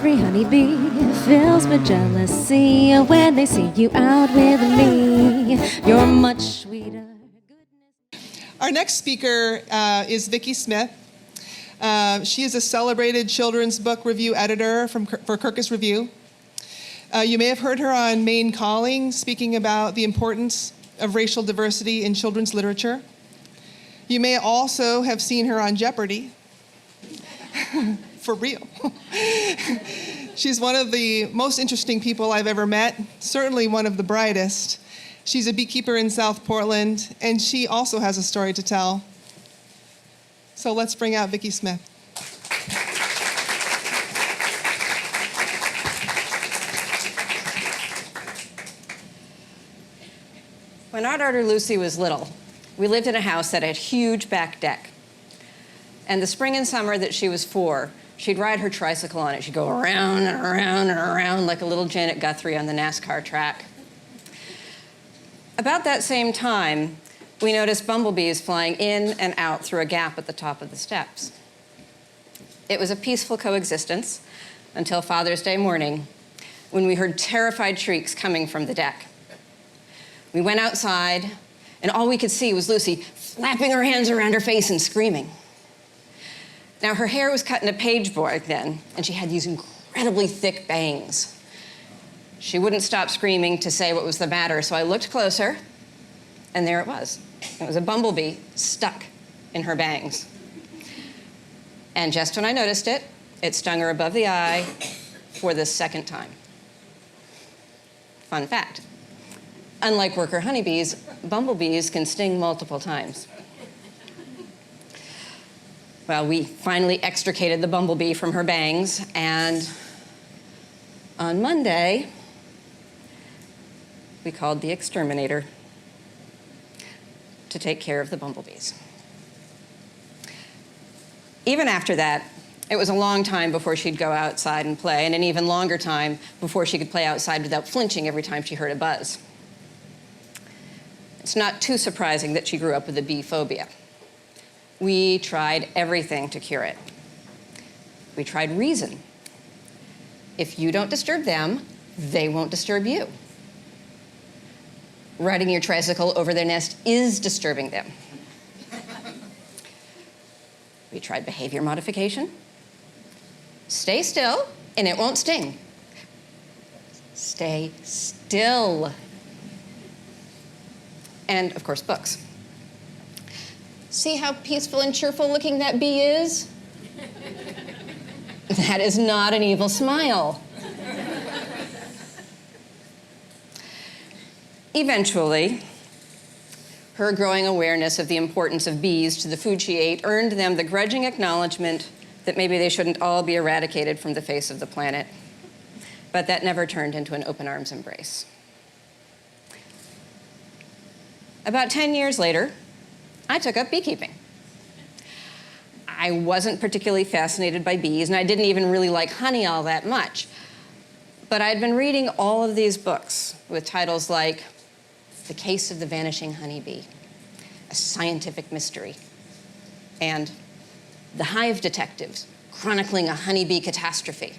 Every honeybee fills with jealousy when they see you out with me. You're much sweeter. Our next speaker is Vicky Smith. She is a celebrated children's book review editor for Kirkus Review. You may have heard her on Maine Calling, speaking about the importance of racial diversity in children's literature. You may also have seen her on Jeopardy! For real. She's one of the most interesting people I've ever met, certainly one of the brightest. She's a beekeeper in South Portland, and she also has a story to tell. So let's bring out Vicky Smith. When our daughter Lucy was little, we lived in a house that had a huge back deck. And the spring and summer that she was 4, she'd ride her tricycle on it. She'd go around and around and around like a little Janet Guthrie on the NASCAR track. About that same time, we noticed bumblebees flying in and out through a gap at the top of the steps. It was a peaceful coexistence until Father's Day morning, when we heard terrified shrieks coming from the deck. We went outside, and all we could see was Lucy flapping her hands around her face and screaming. Now, her hair was cut in a page board then, and she had these incredibly thick bangs. She wouldn't stop screaming to say what was the matter, so I looked closer, and there it was. It was a bumblebee stuck in her bangs. And just when I noticed it, it stung her above the eye for the second time. Fun fact, unlike worker honeybees, bumblebees can sting multiple times. Well, we finally extricated the bumblebee from her bangs, and on Monday, we called the exterminator to take care of the bumblebees. Even after that, it was a long time before she'd go outside and play, and an even longer time before she could play outside without flinching every time she heard a buzz. It's not too surprising that she grew up with a bee phobia. We tried everything to cure it. We tried reason. If you don't disturb them, they won't disturb you. Riding your tricycle over their nest is disturbing them. We tried behavior modification. Stay still, and it won't sting. Stay still. And, of course, books. See how peaceful and cheerful looking that bee is? That is not an evil smile. Eventually, her growing awareness of the importance of bees to the food she ate earned them the grudging acknowledgement that maybe they shouldn't all be eradicated from the face of the planet. But that never turned into an open arms embrace. About 10 years later, I took up beekeeping. I wasn't particularly fascinated by bees, and I didn't even really like honey all that much. But I'd been reading all of these books with titles like The Case of the Vanishing Honeybee, A Scientific Mystery, and The Hive Detectives, Chronicling a Honeybee Catastrophe.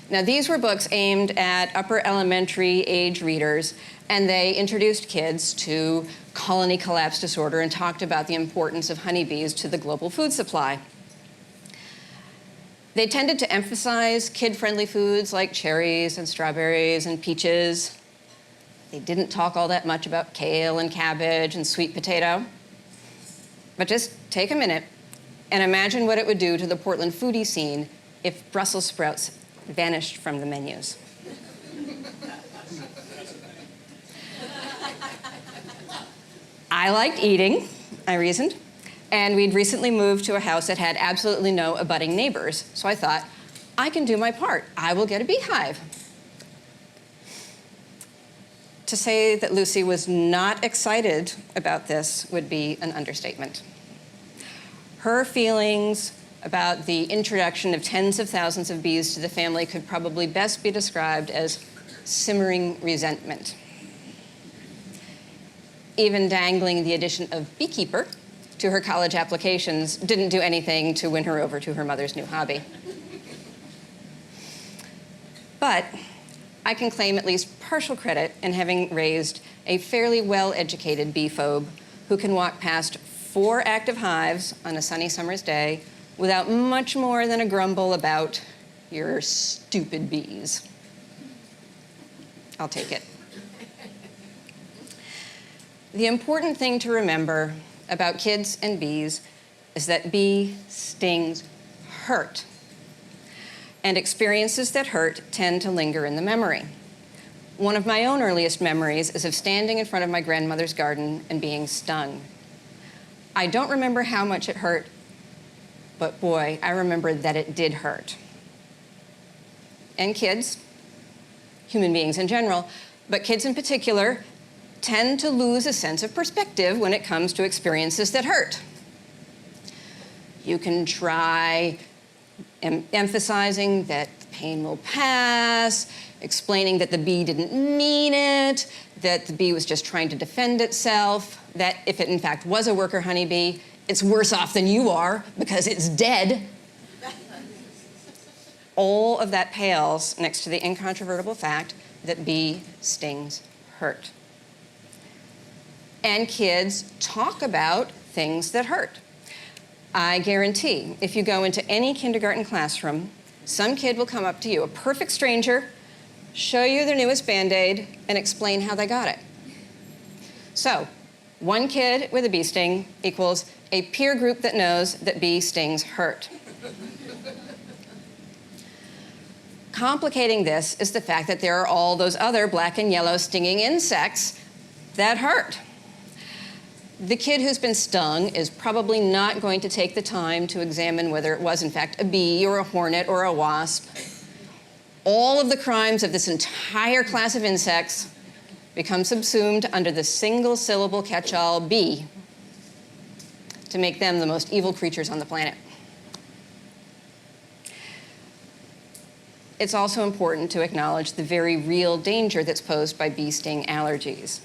Now, these were books aimed at upper elementary age readers, and they introduced kids to colony collapse disorder and talked about the importance of honeybees to the global food supply. They tended to emphasize kid-friendly foods like cherries and strawberries and peaches. They didn't talk all that much about kale and cabbage and sweet potato. But just take a minute and imagine what it would do to the Portland foodie scene if Brussels sprouts vanished from the menus. I liked eating, I reasoned, and we'd recently moved to a house that had absolutely no abutting neighbors, so I thought, I can do my part. I will get a beehive. To say that Lucy was not excited about this would be an understatement. Her feelings about the introduction of tens of thousands of bees to the family could probably best be described as simmering resentment. Even dangling the addition of beekeeper to her college applications didn't do anything to win her over to her mother's new hobby. But I can claim at least partial credit in having raised a fairly well-educated bee phobe who can walk past 4 active hives on a sunny summer's day without much more than a grumble about your stupid bees. I'll take it. The important thing to remember about kids and bees is that bee stings hurt. And experiences that hurt tend to linger in the memory. One of my own earliest memories is of standing in front of my grandmother's garden and being stung. I don't remember how much it hurt, but boy, I remember that it did hurt. And kids, human beings in general, but kids in particular, tend to lose a sense of perspective when it comes to experiences that hurt. You can try emphasizing that the pain will pass, explaining that the bee didn't mean it, that the bee was just trying to defend itself, that if it in fact was a worker honeybee, it's worse off than you are because it's dead. All of that pales next to the incontrovertible fact that bee stings hurt. And kids talk about things that hurt. I guarantee if you go into any kindergarten classroom, some kid will come up to you, a perfect stranger, show you their newest Band-Aid, and explain how they got it. So, one kid with a bee sting equals a peer group that knows that bee stings hurt. Complicating this is the fact that there are all those other black and yellow stinging insects that hurt. The kid who's been stung is probably not going to take the time to examine whether it was in fact a bee or a hornet or a wasp. All of the crimes of this entire class of insects become subsumed under the single-syllable catch-all bee to make them the most evil creatures on the planet. It's also important to acknowledge the very real danger that's posed by bee sting allergies.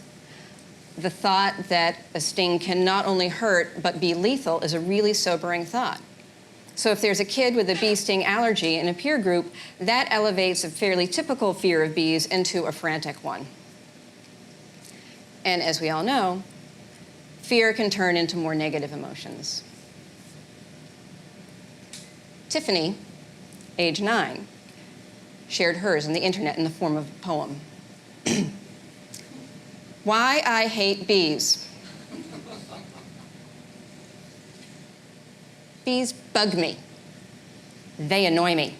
The thought that a sting can not only hurt but be lethal is a really sobering thought. So if there's a kid with a bee sting allergy in a peer group, that elevates a fairly typical fear of bees into a frantic one. And as we all know, fear can turn into more negative emotions. Tiffany, age 9, shared hers on the internet in the form of a poem. Why I hate bees. Bees bug me. They annoy me.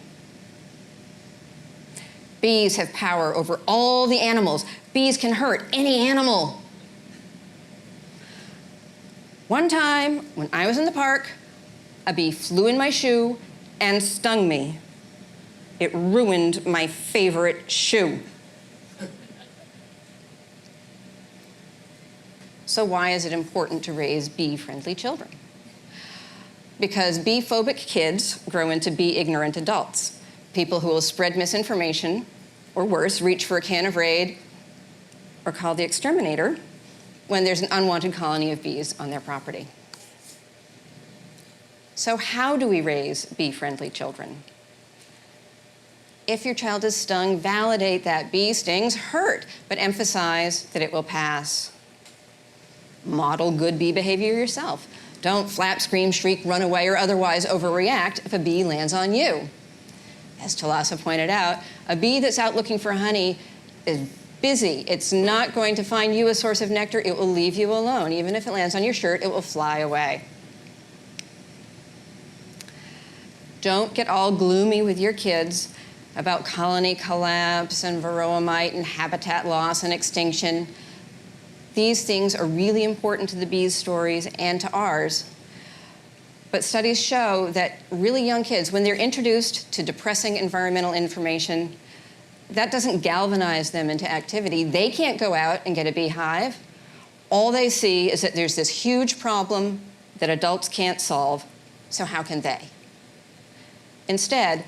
Bees have power over all the animals. Bees can hurt any animal. One time, when I was in the park, a bee flew in my shoe and stung me. It ruined my favorite shoe. So why is it important to raise bee-friendly children? Because bee-phobic kids grow into bee-ignorant adults, people who will spread misinformation, or worse, reach for a can of Raid, or call the exterminator when there's an unwanted colony of bees on their property. So how do we raise bee-friendly children? If your child is stung, validate that bee stings hurt, but emphasize that it will pass. Model good bee behavior yourself. Don't flap, scream, shriek, run away, or otherwise overreact if a bee lands on you. As Talasa pointed out, a bee that's out looking for honey is busy. It's not going to find you a source of nectar. It will leave you alone. Even if it lands on your shirt, it will fly away. Don't get all gloomy with your kids about colony collapse and varroa mite and habitat loss and extinction. These things are really important to the bees' stories and to ours. But studies show that really young kids, when they're introduced to depressing environmental information, that doesn't galvanize them into activity. They can't go out and get a beehive. All they see is that there's this huge problem that adults can't solve, so how can they? Instead,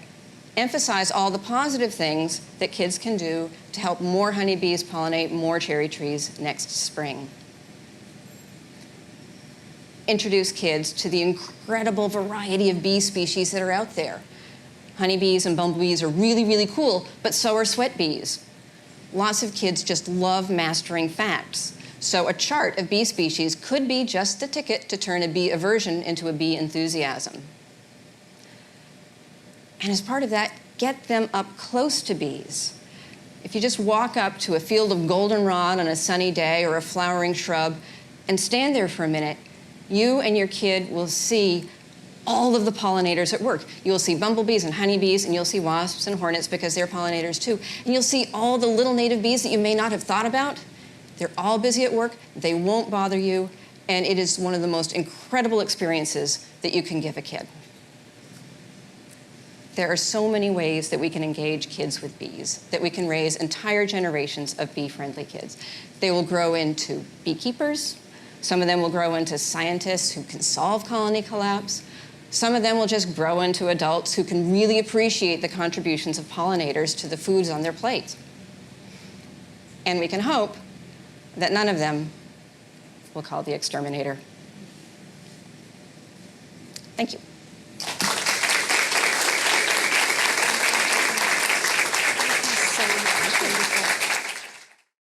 emphasize all the positive things that kids can do to help more honeybees pollinate more cherry trees next spring. Introduce kids to the incredible variety of bee species that are out there. Honeybees and bumblebees are really, really cool, but so are sweat bees. Lots of kids just love mastering facts. So a chart of bee species could be just a ticket to turn a bee aversion into a bee enthusiasm. And as part of that, get them up close to bees. If you just walk up to a field of goldenrod on a sunny day or a flowering shrub and stand there for a minute, you and your kid will see all of the pollinators at work. You'll see bumblebees and honeybees, and you'll see wasps and hornets because they're pollinators too. And you'll see all the little native bees that you may not have thought about. They're all busy at work. They won't bother you. And it is one of the most incredible experiences that you can give a kid. There are so many ways that we can engage kids with bees, that we can raise entire generations of bee-friendly kids. They will grow into beekeepers. Some of them will grow into scientists who can solve colony collapse. Some of them will just grow into adults who can really appreciate the contributions of pollinators to the foods on their plate. And we can hope that none of them will call the exterminator. Thank you. So much.